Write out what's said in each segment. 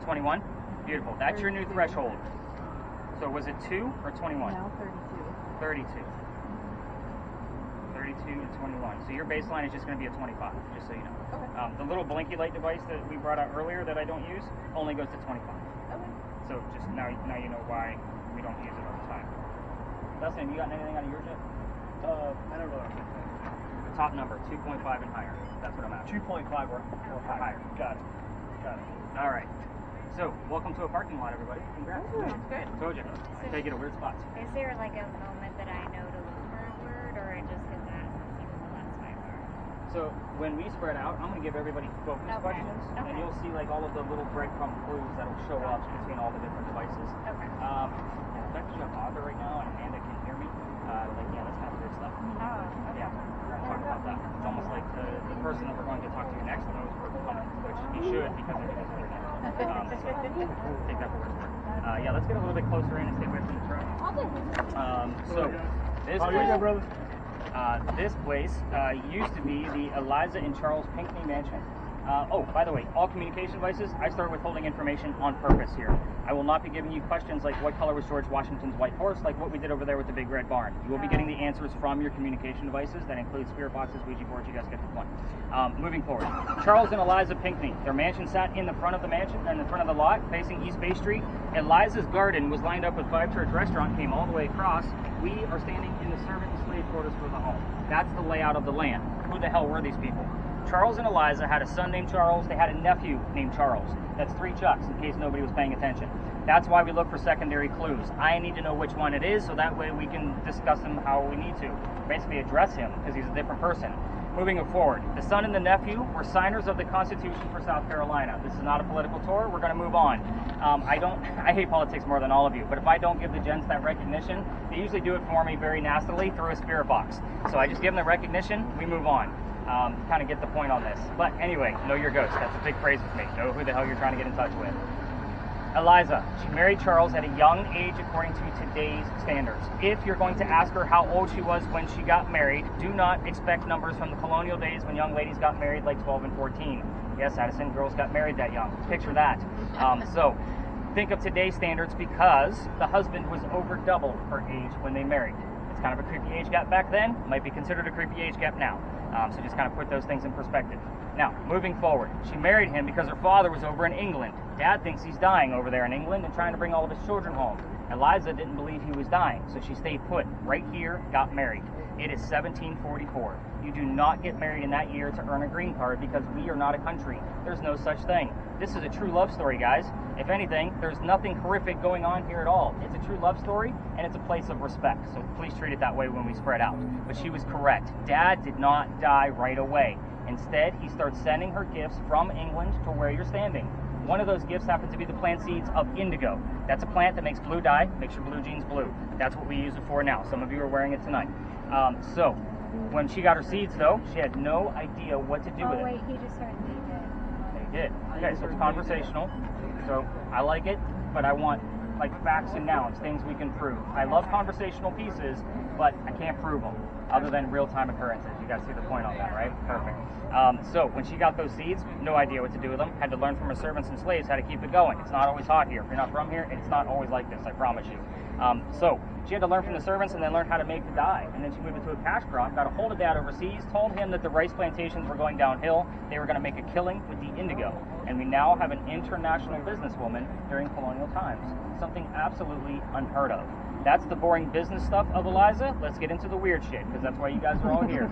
21? Beautiful. That's your new threshold. So was it 2 or 21? No, 32. 32. 32 and 21. So your baseline is just going to be a 25, just so you know. Okay. The little blinky light device that we brought out earlier that I don't use only goes to 25. Okay. So just now you know why we don't use it all the time. Dustin, you got anything out of yours yet? I don't know. The top number, 2.5 and higher. That's what I'm after. 2.5 or higher. Got it. All right. So, welcome to a parking lot, everybody. Congrats. Sounds good. Told you. Take you to weird spots. Is there like a moment that I know to look for a word, or I just get that even the last 5 hours? So, when we spread out, I'm going to give everybody focus questions, and you'll see like all of the little breadcrumb clues that'll show up between all the different devices. Okay. And the fact that you have Audra right now and Amanda can hear me, that's kind of weird stuff. Oh, okay. Yeah, we're going to talk about that. It's almost like the person that we're going to talk to next knows where we're coming, which he should because it is their name. So, take that for what it's worth. Let's get a little bit closer in and stay away from the truck. This place used to be the Eliza and Charles Pinckney Mansion. By the way, all communication devices, I start withholding information on purpose here. I will not be giving you questions like what color was George Washington's white horse, like what we did over there with the big red barn. You will be getting the answers from your communication devices. That includes spirit boxes, Ouija boards, you guys get the point. Moving forward, Charles and Eliza Pinckney. Their mansion sat in the front of the mansion, in the front of the lot, facing East Bay Street. Eliza's garden was lined up with Five Church Restaurant, came all the way across. We are standing in the servant and slave quarters for the home. That's the layout of the land. Who the hell were these people? Charles and Eliza had a son named Charles. They had a nephew named Charles. That's 3 Chucks, in case nobody was paying attention. That's why we look for secondary clues. I need to know which one it is, so that way we can discuss him how we need to. Basically address him, because he's a different person. Moving forward, the son and the nephew were signers of the Constitution for South Carolina. This is not a political tour. We're going to move on. I hate politics more than all of you, but if I don't give the gents that recognition, they usually do it for me very nastily through a spirit box. So I just give them the recognition, we move on. Kind of get the point on this. But anyway, know your ghost. That's a big phrase with me. Know who the hell you're trying to get in touch with. Eliza, she married Charles at a young age according to today's standards. If you're going to ask her how old she was when she got married, do not expect numbers from the colonial days when young ladies got married like 12 and 14. Yes, Addison, girls got married that young. Picture that. So think of today's standards because the husband was over double her age when they married. It's kind of a creepy age gap back then, might be considered a creepy age gap now. So just kind of put those things in perspective. Now, moving forward, she married him because her father was over in England. Dad thinks he's dying over there in England and trying to bring all of his children home. Eliza didn't believe he was dying, so she stayed put right here, got married. It is 1744. You do not get married in that year to earn a green card because we are not a country. There's no such thing. This is a true love story, guys. If anything, there's nothing horrific going on here at all. It's a true love story, and it's a place of respect. So please treat it that way when we spread out. But she was correct. Dad did not die right away. Instead, he starts sending her gifts from England to where you're standing. One of those gifts happens to be the plant seeds of indigo. That's a plant that makes blue dye, makes your blue jeans blue. That's what we use it for now. Some of you are wearing it tonight. So when she got her seeds, though, she had no idea what to do with it. Oh, wait, he just started leaving. They did. Okay, so it's conversational. So I like it, but I want like facts and nouns, things we can prove. I love conversational pieces, but I can't prove them other than real-time occurrences. You guys see the point on that, right? Perfect. So when she got those seeds, no idea what to do with them. Had to learn from her servants and slaves how to keep it going. It's not always hot here. If you're not from here, it's not always like this, I promise you. So she had to learn from the servants and then learn how to make the dye. And then she moved into a cash crop, got a hold of Dad overseas, told him that the rice plantations were going downhill. They were going to make a killing with the indigo. And we now have an international businesswoman during colonial times. Something absolutely unheard of. That's the boring business stuff of Eliza. Let's get into the weird shit, because that's why you guys are all here.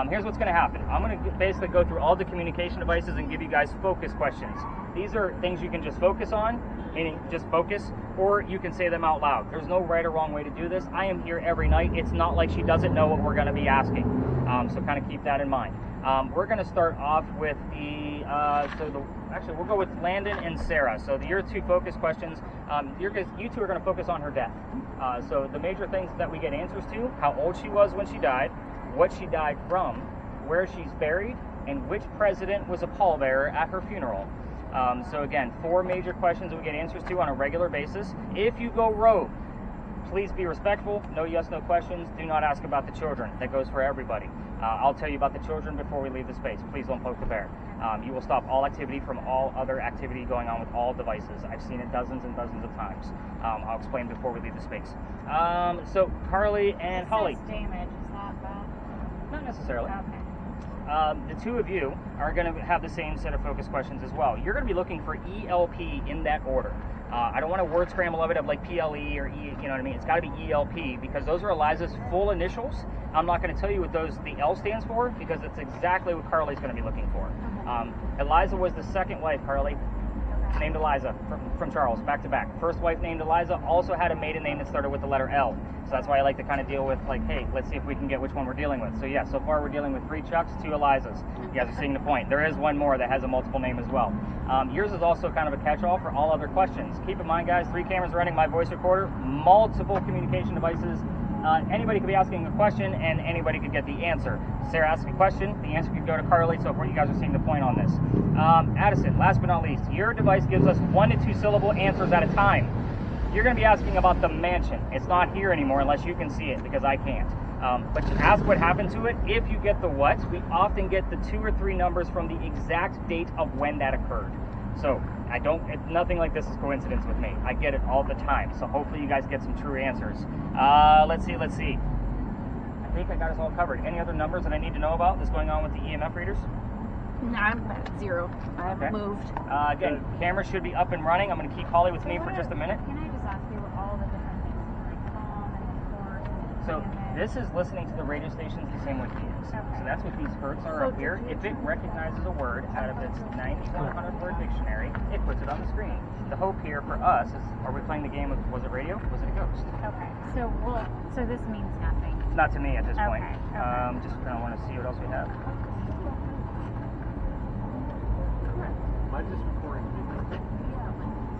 Here's what's going to happen. I'm going to basically go through all the communication devices and give you guys focus questions. These are things you can just focus on, meaning just focus, or you can say them out loud. There's no right or wrong way to do this. I am here every night. It's not like she doesn't know what we're going to be asking. So kind of keep that in mind. We're going to start off with actually, we'll go with Landon and Sarah. So your 2 focus questions, you 2 are going to focus on her death. So the major things that we get answers to: how old she was when she died, what she died from, where she's buried, and which president was a pallbearer at her funeral. So again, 4 major questions that we get answers to on a regular basis. If you go rogue, please be respectful. No yes, no questions. Do not ask about the children. That goes for everybody. I'll tell you about the children before we leave the space. Please don't poke the bear. You will stop all activity from all other activity going on with all devices. I've seen it dozens and dozens of times. I'll explain before we leave the space. So Carly and Holly. Damage, is that bad? Not necessarily. Okay. The two of you are going to have the same set of focus questions as well. You're going to be looking for ELP in that order. I don't want to word scramble of it of like PLE or E, you know what I mean? It's got to be ELP because those are Eliza's full initials. I'm not going to tell you what the L stands for because it's exactly what Carly's going to be looking for. Eliza was the second wife, Carly, named Eliza from Charles, back to back. First wife named Eliza also had a maiden name that started with the letter L. So that's why I like to kind of deal with like, hey, let's see if we can get which one we're dealing with. So yeah, so far we're dealing with 3 Chucks, 2 Elizas. You guys are seeing the point. There is one more that has a multiple name as well. Yours is also kind of a catch-all for all other questions. Keep in mind, guys, 3 cameras running, my voice recorder, multiple communication devices. Anybody could be asking a question and anybody could get the answer. Sarah asks a question, the answer could go to Carly, so you guys are seeing the point on this. Addison, last but not least, your device gives us 1 to 2 syllable answers at a time. You're going to be asking about the mansion. It's not here anymore unless you can see it because I can't. But to ask what happened to it, if you get the what, we often get the 2 or 3 numbers from the exact date of when that occurred. So nothing like this is coincidence with me. I get it all the time. So hopefully you guys get some true answers. Let's see. I think I got us all covered. Any other numbers that I need to know about that's going on with the EMF readers? No, I'm at 0. I haven't moved. Again, camera should be up and running. I'm going to keep Holly with me for just a minute. Can I just ask you what all the different things like calm and force and So this is listening to the radio stations the same way he is. So that's what these hertz are up here. If it recognizes a word out of its 9,400 word dictionary, it puts it on the screen. The hope here for us is, are we playing the game of, was it radio? Was it a ghost? Okay. So this means nothing. Not to me at this point. Okay. Just kind of want to see what else we have.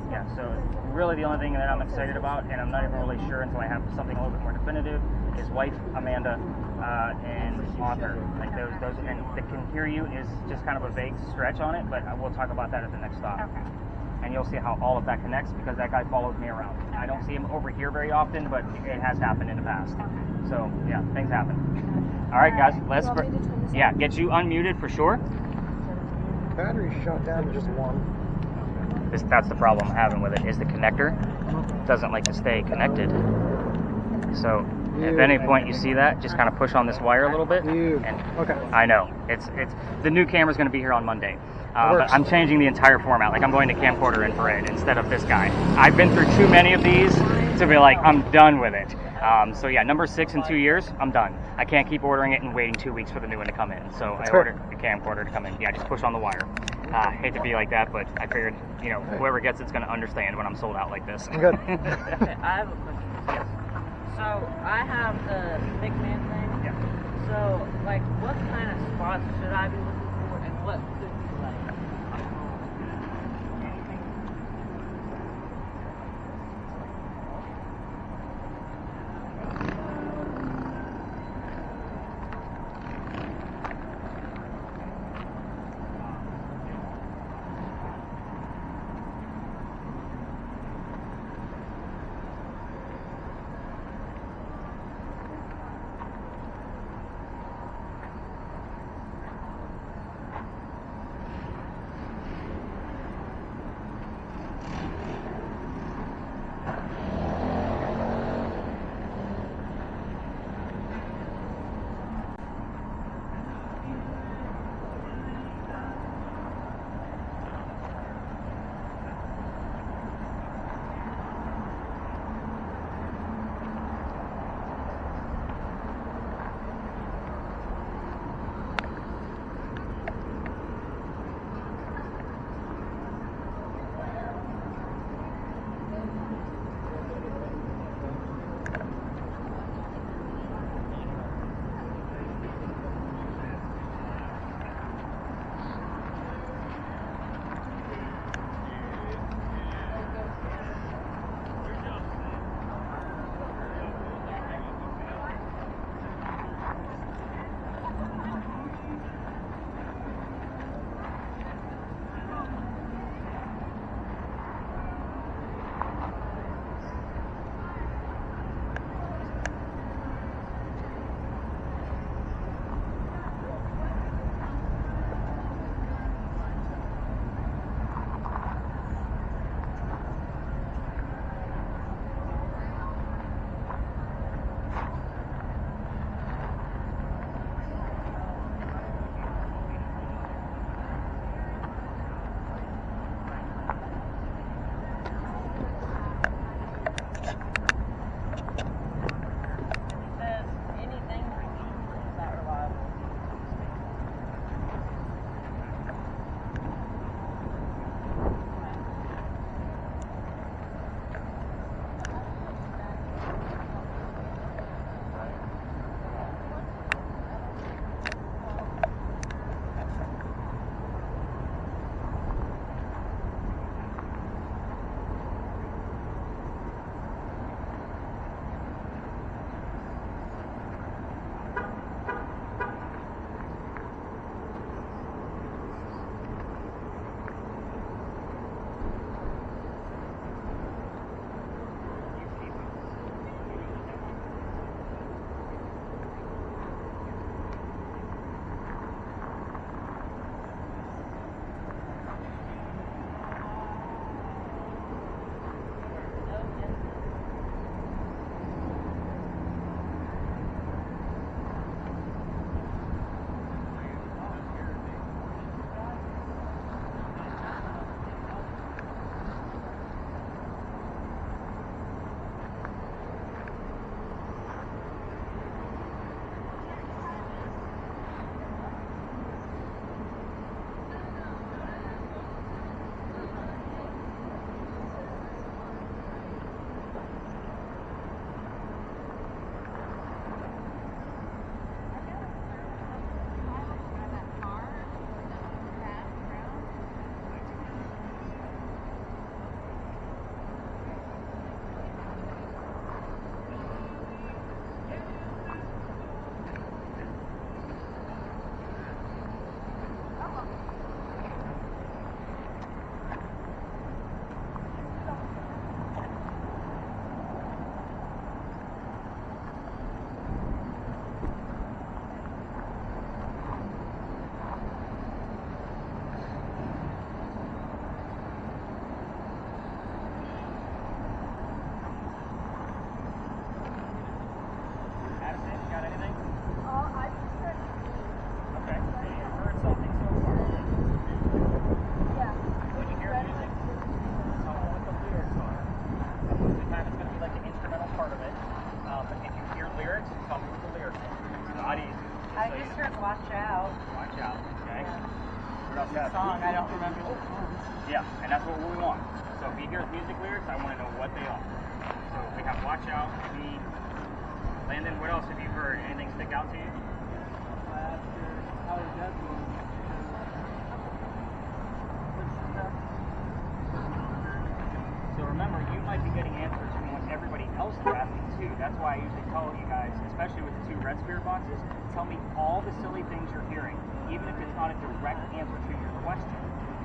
Yeah, so really the only thing that I'm excited about, and I'm not even really sure until I have something a little bit more definitive, is wife, Amanda, and author. Like those, and the can hear you is just kind of a vague stretch on it, but we'll talk about that at the next stop. Okay. And you'll see how all of that connects because that guy follows me around. I don't see him over here very often, but it has happened in the past. So yeah, things happen. All right, guys, let's get you unmuted for sure. Battery's shut down to just 1. That's the problem I'm having with it, is the connector doesn't like to stay connected. So if at any point you see that, just kind of push on this wire a little bit. And I know it's the new camera's going to be here on Monday, but I'm changing the entire format. Like I'm going to camcorder infrared instead of this guy. I've been through too many of these to be like I'm done with it. So yeah, number 6 in 2 years, I'm done. I can't keep ordering it and waiting 2 weeks for the new one to come in. So I ordered the camcorder to come in. Yeah, just push on the wire. Hate to be like that, but I figured, you know, whoever gets it's going to understand when I'm sold out like this. Good. Okay, I have a question. Yes. So I have the thick man thing. Yeah. So, like, what kind of spots should I be looking for, and what could be like? music lyrics, I want to know what they are. So we have Watch Out, Me. Landon, what else have you heard? Anything stick out to you? How is that going? So remember, you might be getting answers from what everybody else is asking too. That's why I usually tell you guys, especially with the 2 red spirit boxes, tell me all the silly things you're hearing, even if it's not a direct answer to your question.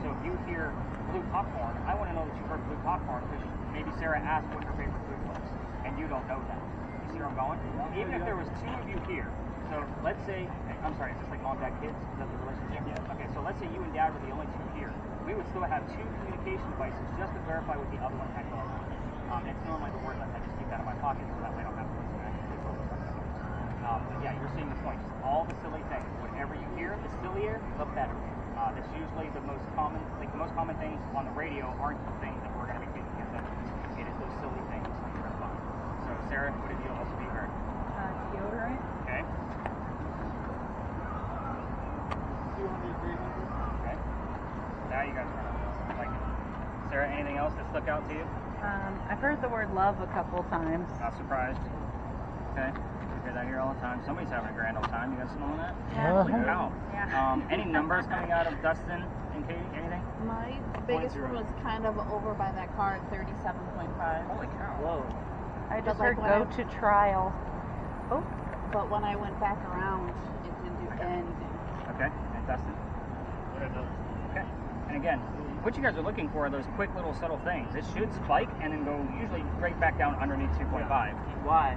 So if you hear blue popcorn, I want to know that you heard blue popcorn because maybe Sarah asked what her favorite food was, and you don't know that. You see where I'm going? Even if there was 2 of you here, so let's say, I'm sorry, is this like mom, dad, kids? Is that the relationship? Yeah. Okay, so let's say you and dad were the only 2 here. We would still have 2 communication devices just to verify what the other one had going on. It's normally the wordless. I just keep that in my pocket so that way I don't have to listen. I can take focus on it. But yeah, you're seeing the point. Just all the silly things. Whatever you hear, the sillier, the better. That's usually the most common, the most common things on the radio aren't the things that we're going to be taking attention to. It is those silly things that you're going to find. So Sarah, what did you also be heard? Deodorant. Okay. 200, 300. Okay. Now you guys are like it. Sarah, anything else that stuck out to you? I've heard the word love a couple times. Not surprised. Okay. We hear that here all the time. Somebody's having a grand old time. You guys smelling that? Yeah. Holy cow. Yeah. Any numbers coming out of Dustin and Katie? Anything? My biggest one was kind of over by that car at 37.5. Holy cow. Whoa. I just But, like, heard when go I- to trial. Oh, But when I went back around, it didn't do anything. Okay. And Dustin? Okay. And again, what you guys are looking for are those quick little subtle things. It should spike and then go usually right back down underneath 2.5. Why?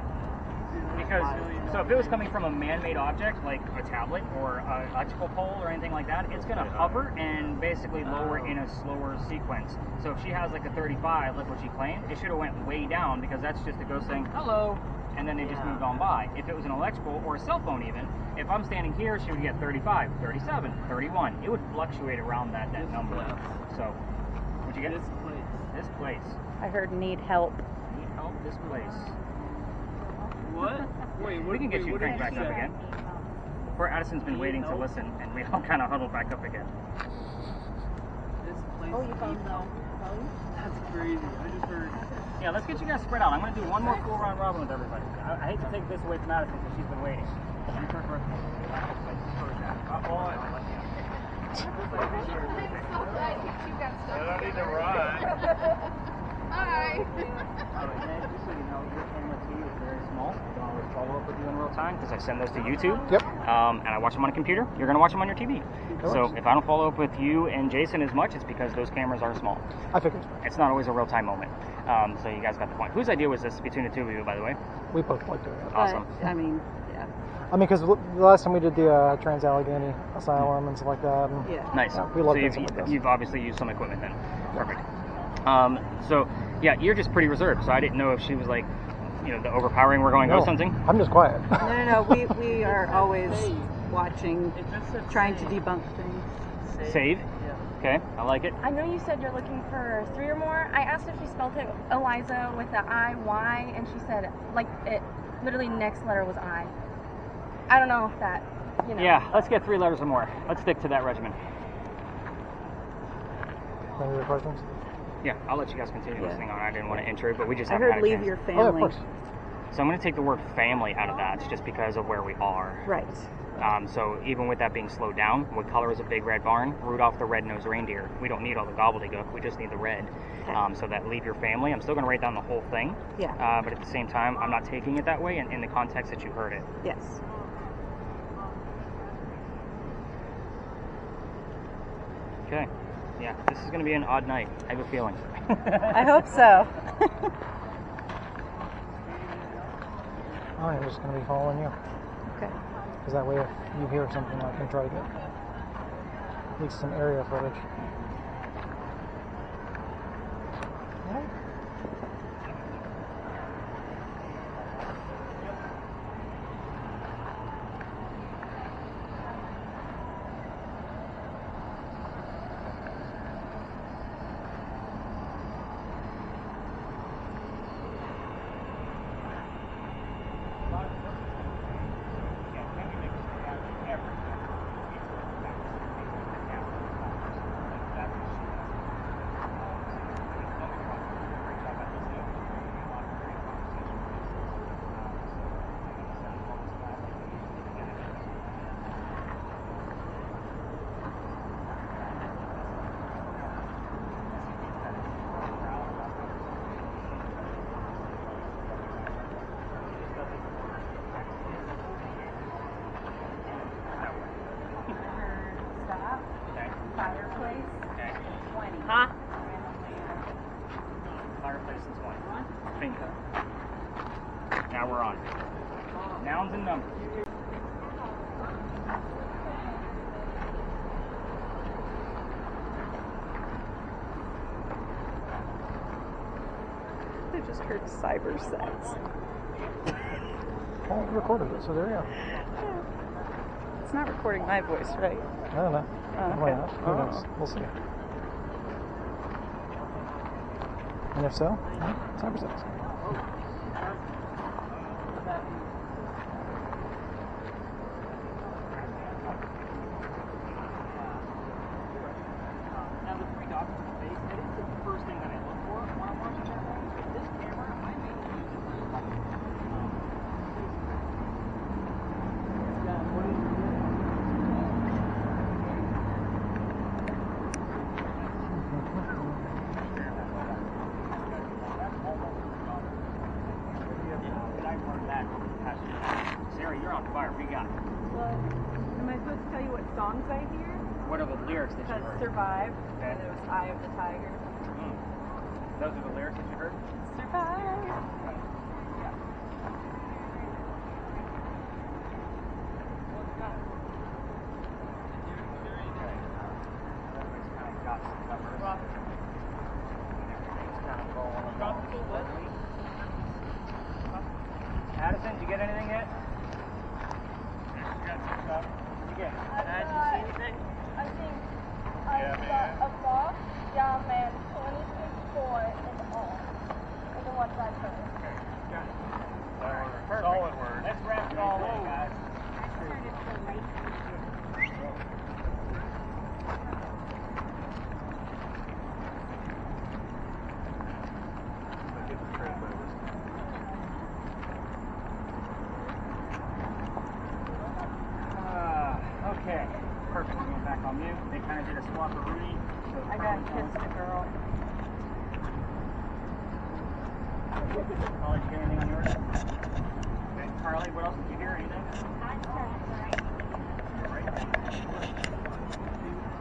Because, so if it was coming from a man-made object like a tablet or an electrical pole or anything like that, it's going to hover and basically lower in a slower sequence. So if she has like a 35, like what she claimed, it should have went way down because that's just a ghost saying, hello, and then they just moved on by. If it was an electrical or a cell phone even, if I'm standing here, she would get 35, 37, 31. It would fluctuate around that number. So, what'd you get? This place. This place. I heard need help. Need help? This place. What? Wait, what? We can get wait, you what cranked did back you up say? again. Poor Addison's been Need waiting to help? listen, and we all kind of huddled back up again. This place. Oh, you found the That's crazy. I just heard. Yeah, let's get you guys spread out. I'm going to do one more full round robin with everybody. I hate to take this away from Addison because she's been waiting. I don't need to run. Hi. Just so you know, your camera too is very small. I don't always follow up with you in real time because I send those to YouTube. Yep. And I watch them on a computer. You're going to watch them on your TV. So if I don't follow up with you and Jason as much, it's because those cameras are small. I figured. It's not always a real-time moment. So you guys got the point. Whose idea was this between the 2 of you, by the way? We both like doing it. Awesome. I mean, yeah. I mean, because the last time we did the Trans-Allegheny Asylum and stuff like that. And Yeah. Nice. Yeah, we love so doing something like this. you've obviously used some equipment then. Perfect. So yeah, you're just pretty reserved. So I didn't know if she was like, you know, the overpowering we're going ghost hunting. I'm just quiet. No. We are always watching, It just said trying to save. debunk things. Save. Yeah. Okay, I like it. I know you said you're looking for 3 or more. I asked if she spelled it Eliza with the I-Y, and she said, like, it literally next letter was I. I don't know if that, you know. Yeah, let's get 3 letters or more. Let's stick to that regimen. Any other questions? Yeah, I'll let you guys continue listening on. I didn't want to intrude, but we just I haven't heard had a leave chance. your Oh, yeah, of family. course. So I'm going to take the word family out of that just because of where we are. Right. So even with that being slowed down, what color is a big red barn? Rudolph the Red-Nosed Reindeer. We don't need all the gobbledygook. We just need the red. Okay. So that leave your family. I'm still going to write down the whole thing. Yeah. But at the same time, I'm not taking it that way in the context that you heard it. Yes. Okay. Yeah, this is going to be an odd night. I have a feeling. I hope so. I'm just going to be following you. Okay. Because that way if you hear something, I can try to get at least some area footage. Finca. Now we're on. Nouns and numbers. I just heard cyber sex. Well, we recorded it, so there you go. It's not recording my voice, right? I don't know. Oh, Why okay. not? Who knows? We'll see. And if so, cyber sex. Now the 3 dots on the face, that is the first thing that I look for when I'm watching that phone. But this camera, I may use it for reflection. Sarah, you're on fire. We got it. Well, am I supposed to tell you what songs I hear? What are the lyrics that you Because heard? Survive, Okay. and it was Eye of the Tiger. Those are the lyrics that you heard? Survive. Addison, did you get anything yet? You got some stuff. What did you get? Did you see anything? I think I've got a box, yeah, man, 26.4 in all. In the ones I've heard. Solid word. Let's wrap it all in, guys. Okay, perfect. We're back on mute. They kind of did a swap of Rudy. So I got kissed a girl. Carly, did you get anything on yours? Okay, Carly, what else did you hear? Anything? Right.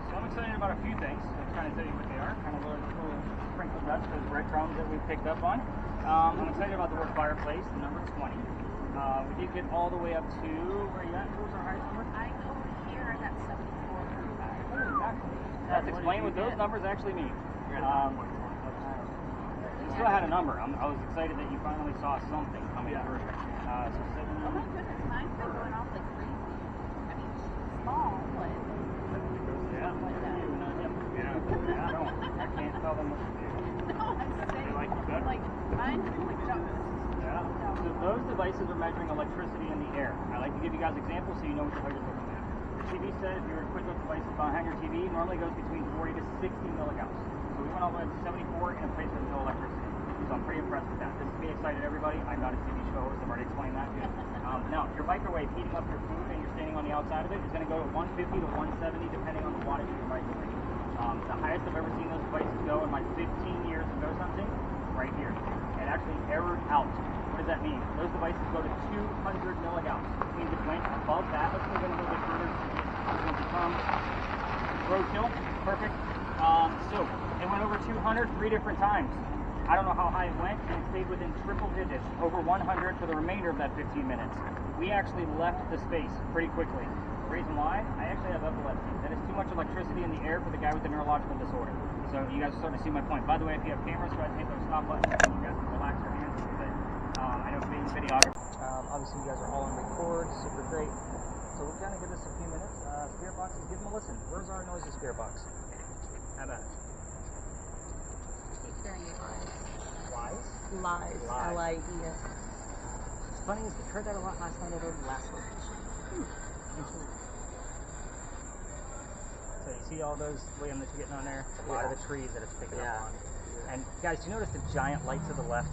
So I'm excited about a few things. I'm trying to tell you what they are. Kind of little sprinkled nuts, those breadcrumbs that we picked up on. I'm excited about the word fireplace, the number 20. We did get all the way up to, where are you at? What was our highest number? I over here I got 74.5. Holy mackerel. That's explain what those numbers actually mean. You still had a number. I was excited that you finally saw something coming through. So 70. Oh my goodness, mine's been going off like crazy. I mean, small, but Yeah. No, I can't tell them what to do. no, I'm saying, like you better? like, mine's been like jumping. Yeah. So those devices are measuring electricity in the air. I like to give you guys examples so you know what the hell you're looking at. Your TV set, if you're equipped with devices behind your TV, normally goes between 40 to 60 milligauss. So we went all the way up to 74 in a place with no electricity. So I'm pretty impressed with that. This is me excited, everybody. I'm not a TV show host. I've already explained that. Now, your microwave heating up your food and you're standing on the outside of it is going to go to 150 to 170 depending on the wattage of your microwave. The highest I've ever seen those devices go in my 15 years of ghost hunting, right here. And actually errored out. What does that mean? Those devices go to 200 milligauss. Which means it went above that. Let's move in a little bit further. It's going to become roadkill. Perfect. So it went over 200 3 different times. I don't know how high it went, and it stayed within triple digits, over 100 for the remainder of that 15 minutes. We actually left the space pretty quickly. The reason why? I actually have epilepsy. That is too much electricity in the air for the guy with the neurological disorder. So you guys are starting to see my point. By the way, if you have cameras, go ahead and hit those stop buttons. You guys can relax your hands a little bit. I know being videographer. Obviously, you guys are all on record, super great. So we'll kind of give this a few minutes. Spirit boxes, give them a listen. Where's our noisy spirit box? How about it? Keep hearing lies. Lies? Lies. L-I-E-S. It's funny is we heard that a lot last time I voted last week. So you see all those, William, that you're getting on there? A lot of the trees that it's picking up on. And guys, do you notice the giant light to the left?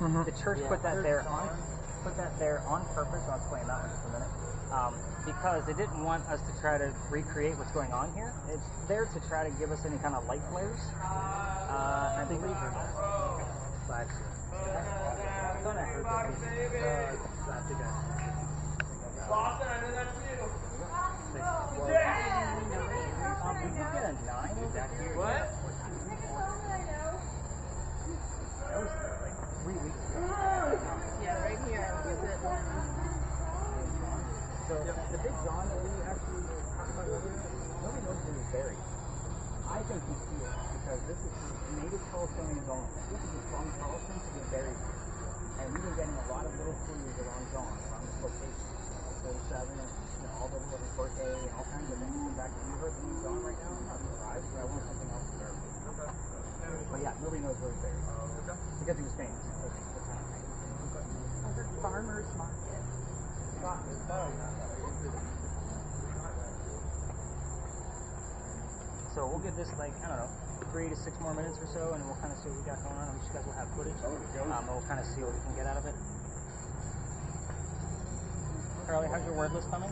The church put that there on purpose. I'll explain that in just a minute. Because they didn't want us to try to recreate what's going on here. It's there to try to give us any kind of light flares. I believe I thought I heard that. I think Boston, I did that to you. we did get a 9 exactly. What? That was like 3 weeks ago. assuming is only. This is from Charleston to the very and we've been getting a lot of little clues around John, around this location. 47 and all the little his birthday and all kinds of things. In fact, if you heard the name John right now, I'm not surprised, but I want something else to there. Okay. But yeah, nobody knows where he's buried. Okay. Because he was famous. Farmer's market. So we'll give this like, I don't know, 3 to 6 more minutes or so, and we'll kind of see what we got going on. I'm sure you guys will have footage. And we'll kind of see what we can get out of it. Carly, how's your word list coming?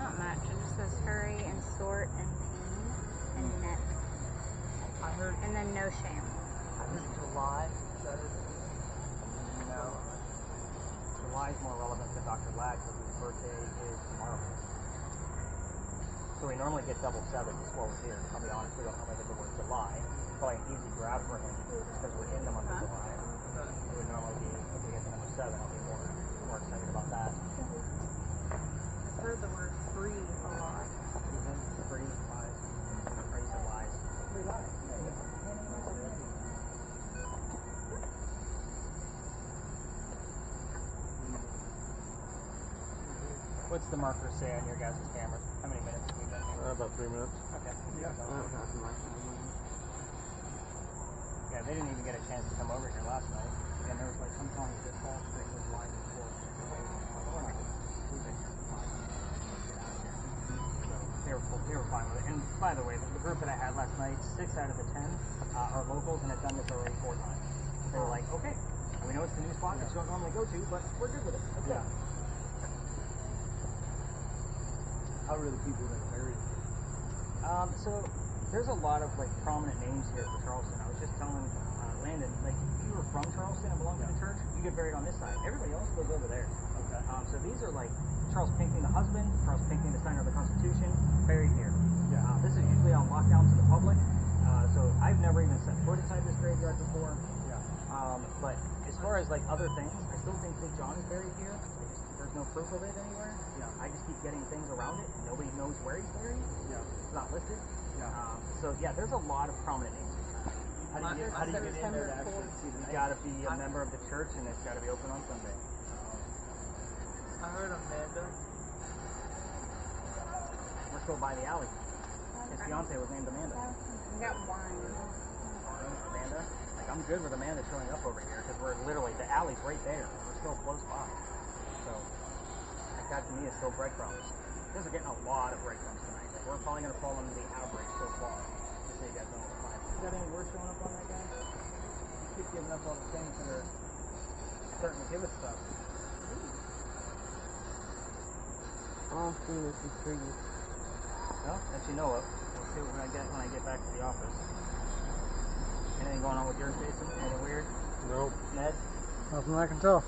Not much. It just says hurry and sort and pain and net. I heard, And then no shame. I heard July. No. July is more relevant to Dr. Ladd because his birthday is tomorrow. So we normally get double sevens while we're here. I'll be honest, we don't normally get the word July. It's probably an easy grab for him because we're in the month of July. It would normally be, if we get the number 7, I'll be more excited about that. I've heard the word free a lot. Free, lies. Free said lies. Free lies. What's the marker say on your guys' cameras? How many minutes have we been here? About 3 minutes. Okay. Yeah. Yeah, they didn't even get a chance to come over here last night. And there was like, I'm telling you, this whole street was lined with force. So they were fine with it. And by the way, the group that I had last night, 6 out of the 10 are locals and have done this already 4 times. They were like, okay, we know it's the new spot that you don't normally go to, but we're good with it. Let's go. How are the people that are married? So there's a lot of like prominent names here for Charleston. I was just telling Landon, like if you were from Charleston and belong to the church, you get buried on this side. Everybody else goes over there. Okay. So these are like Charles Pinckney, the husband, Charles Pinckney, the signer of the Constitution, buried here. Yeah. This is usually on lockdown to the public. So I've never even set foot inside this graveyard before. Yeah. But as far as like other things, I still think Big John is buried here. There's no proof of it anywhere. Yeah. I just keep getting things around it. Nobody knows where he's buried. Yeah. It's not listed. Yeah. So yeah, there's a lot of prominent names. How do you get in there to actually see the You name? gotta be a member of the church, and it's gotta be open on Sunday. I heard Amanda. We're still by the alley. His fiance was named Amanda. We got wine. Amanda, like I'm good with Amanda showing up over here because we're literally the alley's right there. We're still close by. So like that to me is still breadcrumbs. You guys are getting a lot of breadcrumbs tonight. Like we're probably gonna fall into the average so far. Just so you guys know what's fine. Is that any word showing up on that guy? You keep giving us all the things that are starting to give us stuff. All I'm seeing is some trees. Well, that you know of. We'll see what I get when I get back to the office. Anything going on with yours, Jason? Anything weird? Nope. Ned? Nothing I can tell.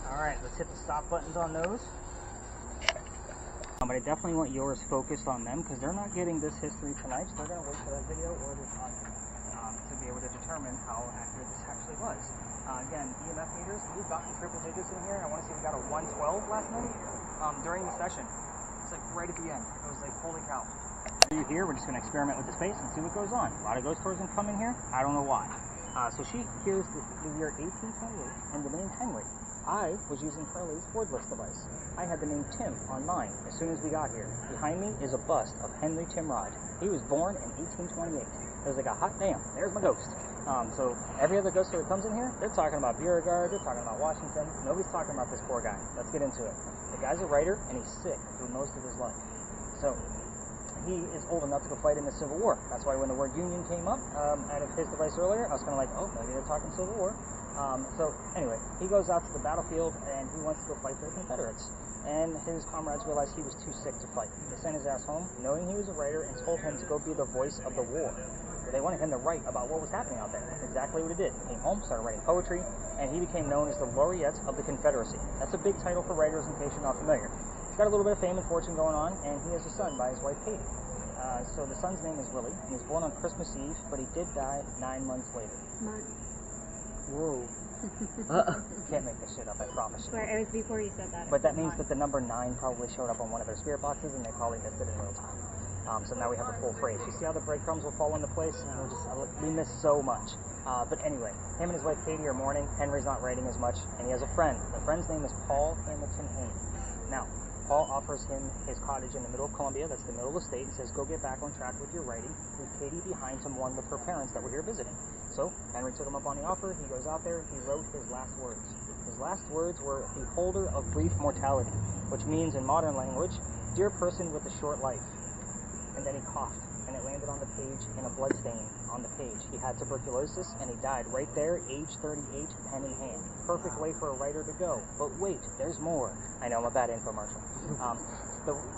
Alright, let's hit the stop buttons on those. But I definitely want yours focused on them because they're not getting this history tonight, so they're going to wait for that video or this audio to be able to determine how accurate this actually was. Again, EMF meters, we've gotten triple digits in here. I want to see we got a 112 last night during the session. It's like right at the end. It was like, holy cow. You here, we're just going to experiment with the space and see what goes on. A lot of ghost tourism come in here. I don't know why. So she hears the year 1828 and the name Henry. I was using Carly's wordless device. I had the name Tim on mine as soon as we got here. Behind me is a bust of Henry Timrod. He was born in 1828. I was like, a hot damn, there's my ghost. So every other ghost that comes in here, they're talking about Beauregard, they're talking about Washington. Nobody's talking about this poor guy. Let's get into it. The guy's a writer, and he's sick through most of his life. So he is old enough to go fight in the Civil War. That's why when the word Union came up out of his device earlier, I was kind of like, oh, maybe they're talking Civil War. So anyway, he goes out to the battlefield and he wants to go fight for the Confederates. And his comrades realized he was too sick to fight. They sent his ass home, knowing he was a writer, and told him to go be the voice of the war. So they wanted him to write about what was happening out there. That's exactly what he did. He came home, started writing poetry, and he became known as the Laureate of the Confederacy. That's a big title for writers in case you're not familiar. He's got a little bit of fame and fortune going on, and he has a son by his wife Katie. So the son's name is Willie. He was born on Christmas Eve, but he did die 9 months later. Whoa. Can't make this shit up, I promise you. Swear, it was before you said that. But that means that the number 9 probably showed up on one of their spirit boxes, and they probably missed it in real time. So now we have a full phrase. You see how the breadcrumbs will fall into place? We miss so much. But anyway, him and his wife Katie are mourning. Henry's not writing as much, and he has a friend. The friend's name is Paul Hamilton Haynes. Now, Paul offers him his cottage in the middle of Columbia, that's the middle of the state, and says, go get back on track with your writing. Leave Katie behind to mourn with her parents that were here visiting. So, Henry took him up on the offer. He goes out there. He wrote his last words. His last words were, beholder of brief mortality, which means in modern language, dear person with a short life. And then he coughed, and it landed on the page in a blood stain on the page. He had tuberculosis, and he died right there, age 38, pen in hand. Perfect way for a writer to go. But wait, there's more. I know, I'm a bad infomercial.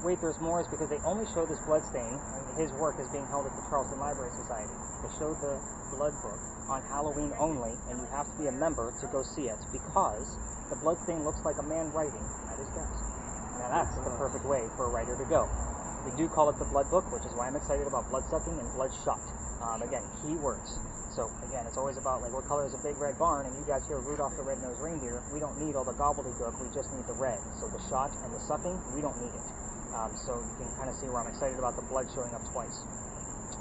Wait, there's more is because they only show this blood stain. His work is being held at the Charleston Library Society. They showed the blood book on Halloween only, and you have to be a member to go see it because the blood stain looks like a man writing at his desk. Now that's the perfect way for a writer to go. We do call it the blood book, which is why I'm excited about blood sucking and blood shot. Again, key words. So again, it's always about like what color is a big red barn, and you guys hear Rudolph the Red-Nosed Reindeer. We don't need all the gobbledygook, we just need the red. So the shot and the sucking, we don't need it. So you can kind of see where I'm excited about the blood showing up twice.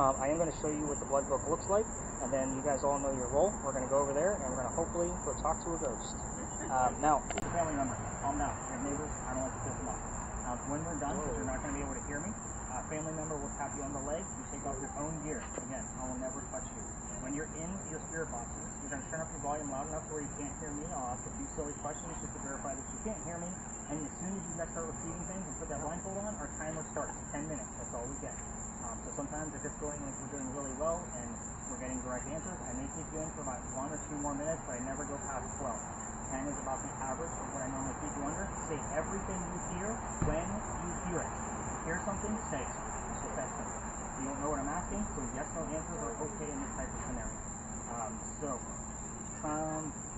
I am going to show you what the blood book looks like, and then you guys all know your role. We're going to go over there, and we're going to hopefully go talk to a ghost. Now, family member, calm down. Your neighbors, I don't like to piss them off. When we're done, because you're not going to be able to hear me, family member will tap you on the leg. You take off your own gear. Again, I will never touch you. When you're in your spirit boxes, you're going to turn up your volume loud enough where you can't hear me. I'll ask a few silly questions just to verify that you can't hear me. And as soon as you guys start repeating things and put that blindfold on, our timer starts. 10 minutes. That's all we get. So sometimes if it's going like we're doing really well and we're getting direct answers, I may keep you in for about 1 or 2 more minutes, but I never go past 12. 10 is about the average of what I normally keep you under. Say everything you hear when you hear it. If you hear something, say it. It's just that simple. You don't know what I'm asking, so yes, no answers are okay in this type of scenario.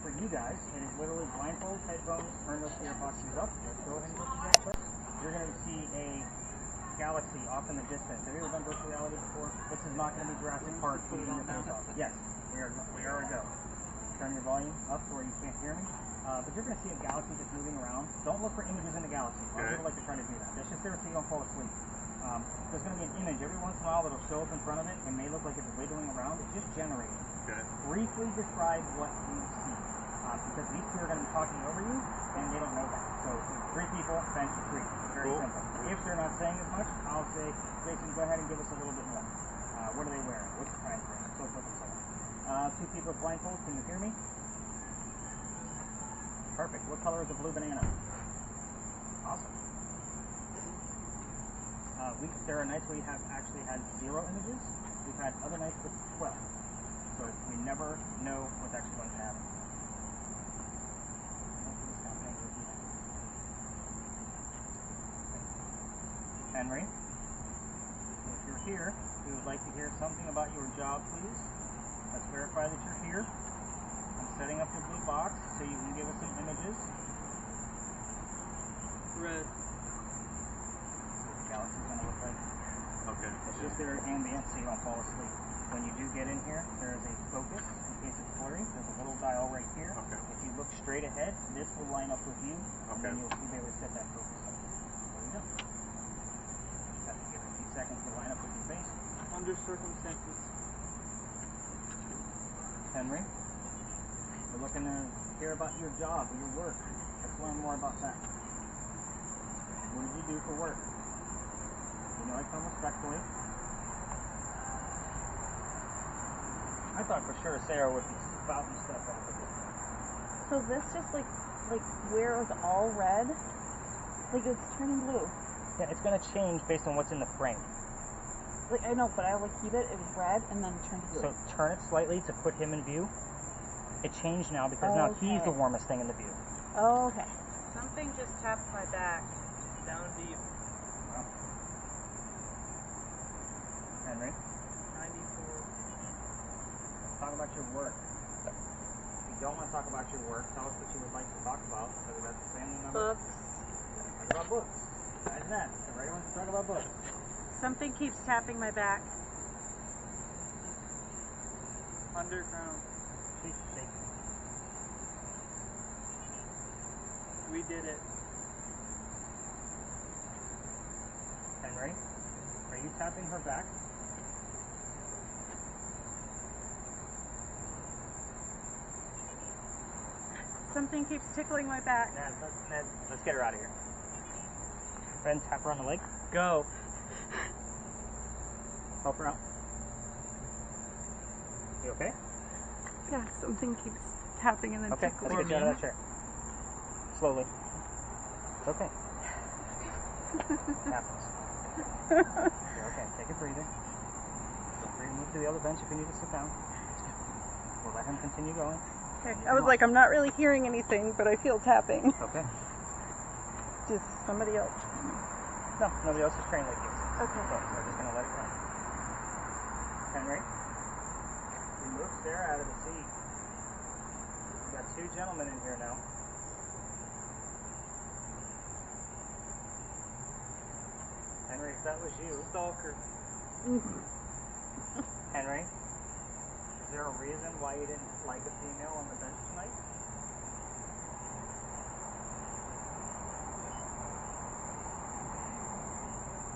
For you guys, it is literally blindfold, headphones, turn those spirit boxes up. Let's go ahead and get you guys first. You're going to see a galaxy off in the distance. Have you ever done virtual reality before? This is not going to be Jurassic Park beating your face off. Yes, we are a go. Turn your volume up to where you can't hear me. But you're going to see a galaxy just moving around. Don't look for images in the galaxy. A lot of people like to try to do that. That's just there so you don't fall asleep. There's going to be an image every once in a while that'll show up in front of it. It may look like it's wiggling around. It's just generating. Okay. Briefly describe what you see. Because these two are going to be talking over you, and they don't know that. So 3 people, bench 3. Very simple. If they're not saying as much, I'll say, Jason, go ahead and give us a little bit more. What are they wearing? What's the time frame? So forth and so on. 2 people with blindfolds. Can you hear me? Perfect. What color is the blue banana? Awesome. There are nights where we have actually had 0 images. We've had other nights with 12. So we never know what's actually going to happen. Henry, if you're here, we would like to hear something about your job, please. Let's verify that you're here. I'm setting up the blue box so you can give us some images. Red. What the galaxy's going to look like. Okay. It's just their ambient so you don't fall asleep. When you do get in here, there is a focus in case it's blurry. There's a little dial right here. Okay. If you look straight ahead, this will line up with you, and Okay. then you'll be able to set that focus up. There you go. Just have to give it a few seconds to line up with your face. Under circumstances. Henry, we're looking to hear about your job or your work. Let's learn more about that. What did you do for work? You know I come respectfully. I thought for sure Sarah would be spouting stuff off of this. So this just like where it's all red, like it's turning blue. Yeah, it's going to change based on what's in the frame. Like I know, but I would keep it. It was red and then it turned blue. So turn it slightly to put him in view. It changed now because now he's the warmest thing in the view. Oh, okay. Something just tapped my back. Down deep. Wow. Henry, 94. let's talk about your work. If you don't want to talk about your work, tell us what you would like to talk about, whether that's a family member. Books. Talk about books. Besides that, everybody wants to talk about books. Something keeps tapping my back. Underground. She's shaking. We did it. Henry, are you tapping her back? Something keeps tickling my back. Ned, let's get her out of here. Ren, tap her on the leg. Go. Help her out. You okay? Yeah, something keeps tapping and then Okay, tickling. let's get you out of that chair. Slowly. It's okay. It happens. You're okay. Take a breather. Feel free to move to the other bench if you need to sit down. We'll let him continue going. Okay. I was like, I'm not really hearing anything, but I feel tapping. Okay. Just somebody else. No, nobody else is trained like you. Okay. So we're just going to let it go. Henry, remove Sarah out of the seat. We've got two gentlemen in here now. Henry, if that was you. Stalker. Henry, is there a reason why you didn't like a female on the bench tonight?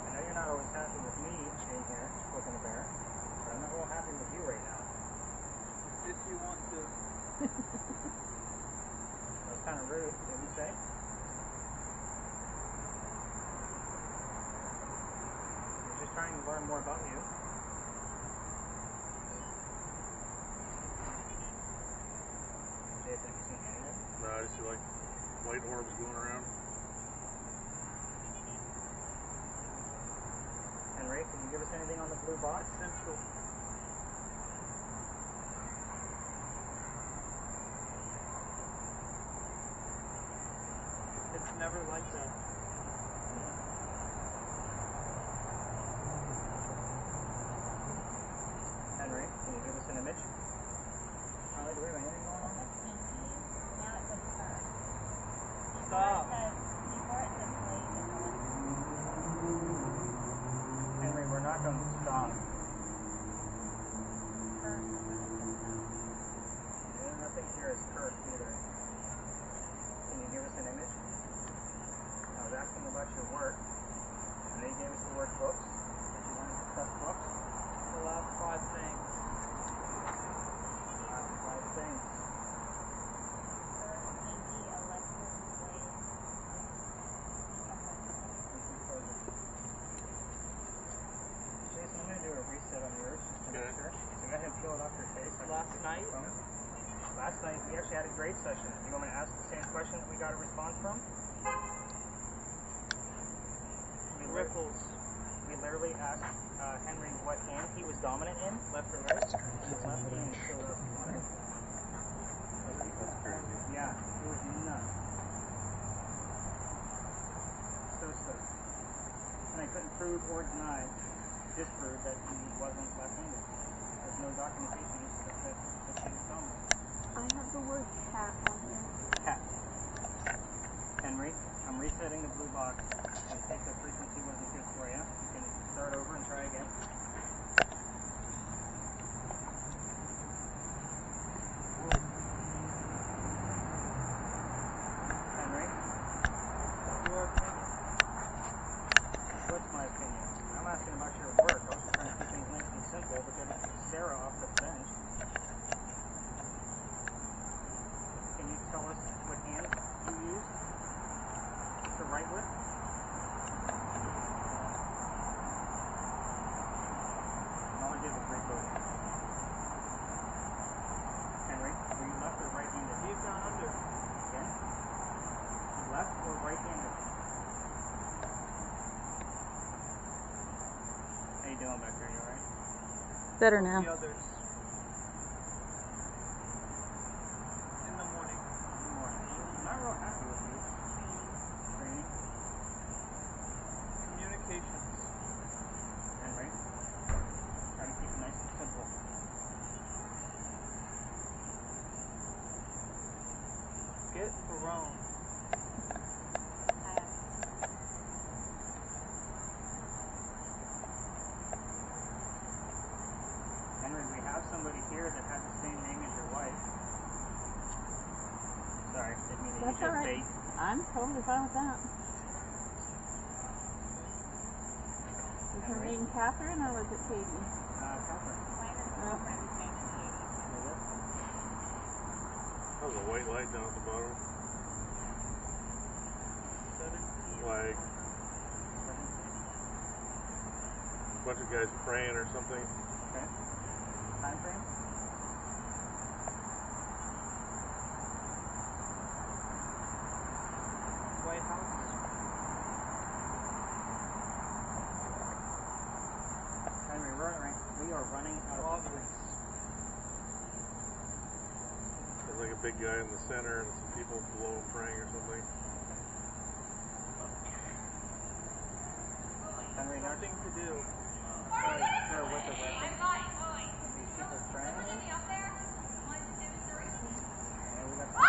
I know you're not always happy with me being here, poking a bear, but I'm not real happy with you right now. If you want to. That was kind of rude, didn't you say? We're just trying to learn more about you. Jason, have you seen anything? No, I just see like white orbs going around. Henry, can you give us anything on the blue box? Central. It's never like that. Henry, can you give us an image? Charlie, do we have anything going on? Now it says first. Stop. Before it says late and Henry, we're not going to stop. There's nothing here is cursed either. Can you give us an image? I was asking about your work, and they gave us the workbooks. Did you want to discuss books? The last 5 things. Five things. Jason, I'm going to do a reset on yours just to make sure. So go ahead and peel it off your face. Last night? Last night we actually had a grade session. You want me to ask the same question that we got a response from? Ripples. We literally asked Henry what hand he was dominant in, left or right. And his left hand showed up on it. That's crazy. Yeah, it was nuts. So. And I couldn't prove or deny, disprove that he wasn't left-handed. There's no documentation that he was dominant. I have the word cat on here. Cat. Henry, I'm resetting the blue box. I think the frequency wasn't good for you. You can start over and try again. Henry, Your opinion. what's my opinion? I'm asking about your work. I was just trying to keep things nice and simple, but get Sarah off the bench. Can you tell us what hand you used to write with? All I did was write both. Henry, were you left or right-handed? Deep down under. Again? Left or right-handed? How you doing back there? You alright? Better now. The others. In the morning. Good morning. I'm not real happy with you. Training. Communications. Henry. Try to keep it nice and simple. Get Barone. Henry, we have somebody here that has the same name as your wife. Sorry, didn't mean to That's use your alright. bait. I'm totally fine with that. Is her Henry? name Catherine or was it Katie? Catherine. My girlfriend's name is Katie. Is it? Oh, There's a white light down at the bottom. Like a bunch of guys praying or something. Okay. Time frame? White House. Henry, we are running out of options. There's like a big guy in the center and some people below him praying or something. Henry, Nothing to do. sorry, sir, with the reference. These people praying. And we got some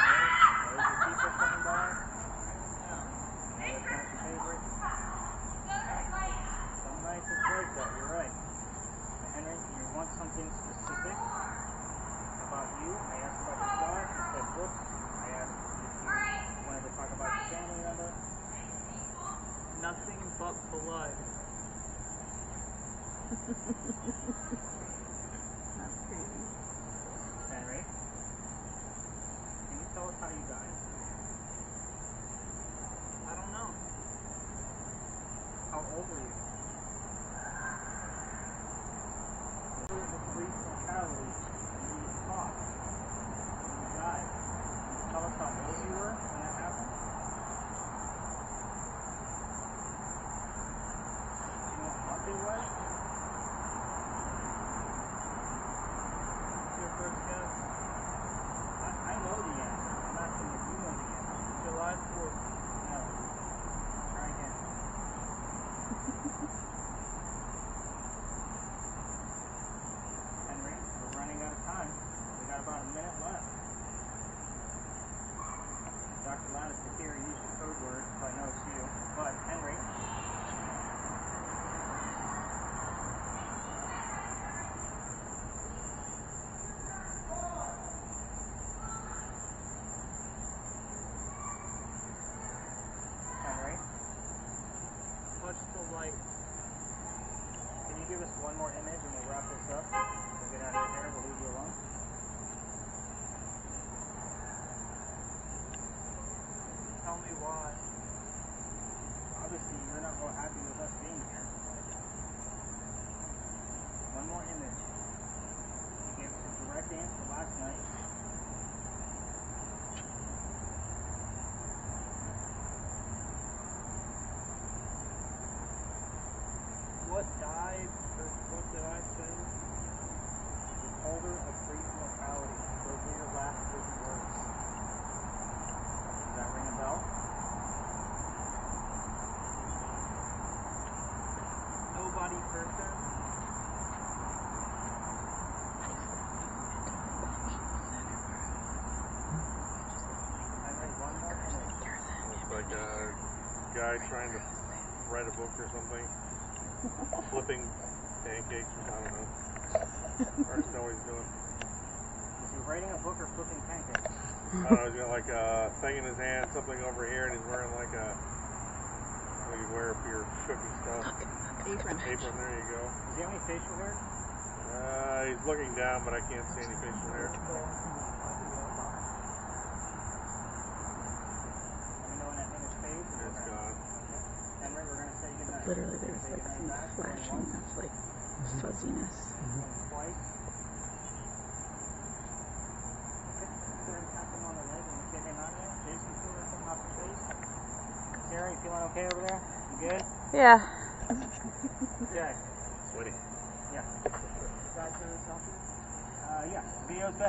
there's the people coming by. That's not your favorite. Some nights it's like that, you're right. Now, Henry, you want something specific about you. I asked about your job, you said books. I asked if you wanted to talk about your family member. Nothing but blood. That's crazy. Henry, can you tell us how you died? I don't know. How old were you? What was the brief mortality when you fought? When you died? Can you tell us how old you were when that happened? Do you know what month it was? Your first guess. I know the answer. I'm asking if you know the answer. July 4th. No. Try again. Henry, we're running out of time. We got about a minute left. Dr. Lannister here used your code word, so I know it's you. But, Henry. Henry, Touch the light. can you give us one more image and we'll wrap this up? We'll get out of your hair, we'll leave you alone. Tell me why. Obviously, you're not real happy with us being here. One more image. You gave us a direct answer last night. What died? Or what did I say? You told her of brief mortality. Those were your last written words. Does that ring a bell? Nobody heard them. Henry, one more image. Looks like a guy trying to write a book or something. Flipping pancakes or I don't know. Hard to know what he's doing. Is he writing a book or flipping pancakes? I don't know, he's got like a thing in his hand, something over here, and he's wearing like a, what you wear for your cooking stuff. Apron. Apron, there you go. Does he have any facial hair? He's looking down, but I can't see any facial hair. Let me know when that image fades. and we're It's gonna- gone. Henry, we're going to say goodnight. Literally, there's Say like goodnight some back, flashing going of like fuzziness. once, twice. Okay, go ahead and tap him on the leg and get him out of there. Jason, feel anything off his face? Sarah, you feeling okay over there? You good? Yeah. Okay. Sweaty. Yeah. Did I turn this off? Yeah. Video's back.